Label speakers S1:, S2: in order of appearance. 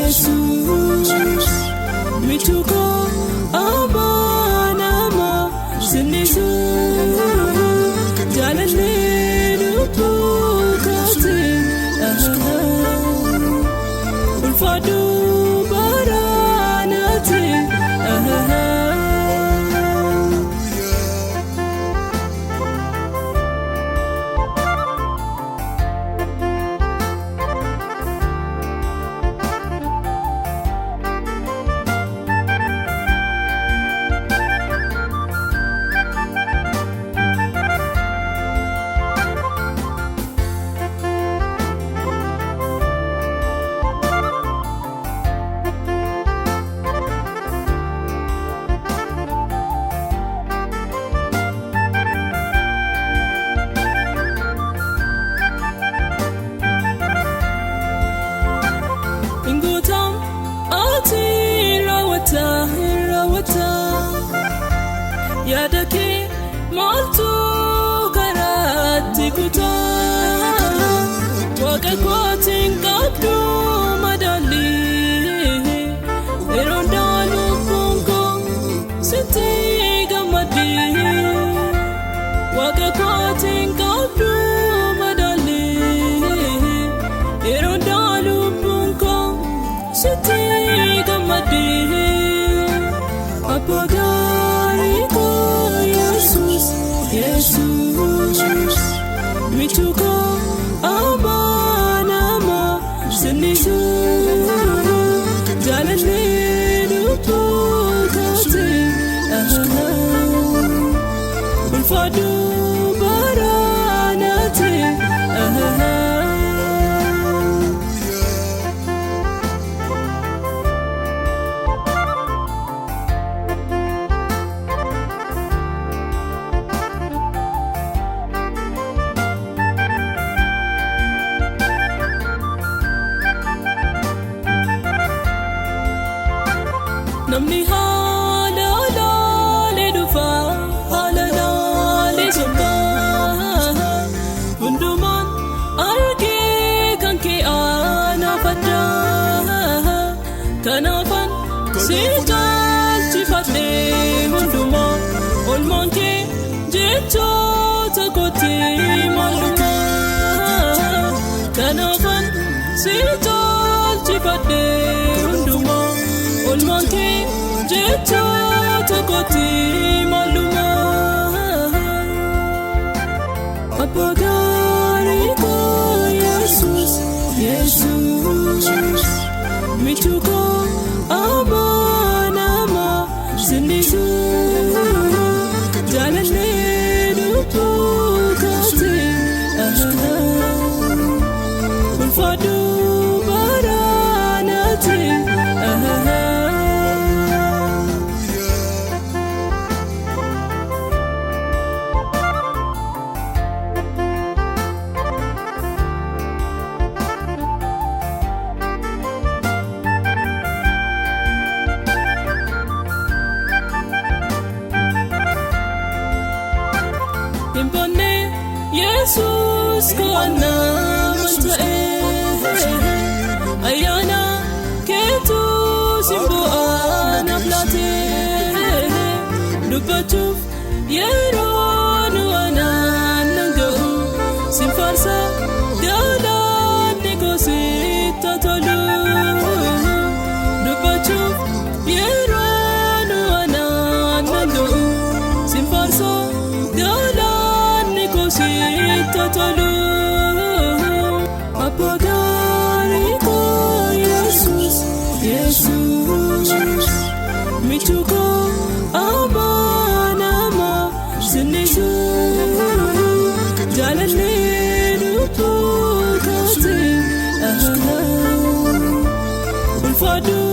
S1: Jesus Michuko Abanama Sinisu Jalale Dupukati Ulfadu Baranati Yadaki maltu karati kuta Waka kwatin kapdu madali Erondalu pungo siti gamadi Waka kwatin kapdu madali Erondalu pungo siti gamadi Apagari Jesus Michuko Abanama Sinisu Jalale Dupukati Ulfadu Baranati Namni hala le dufa hala le jumba Bunduman arge kanke ana fadda Kanafan sital chifate hunduma Olmonke jecho takoti maluma Kanafan sital chifate hunduma Olmonke jecho takoti maluma Apagari ko Jesus Michuko Abanama Sinisu Jalale Dupukati Ulfadu Baranati Impone Jesus ko anamanta'e Ayana ketu simbu'an aplate Dubbachuf yeroon wanan nangga'u Simfarsa galan negosit tatolu Dubbachuf yeroon wanan nangga'u Simfarsa galan tatolu Apagari ko Jesus Michuko Abanama Sinisu Jalale Dupukati Ulfadu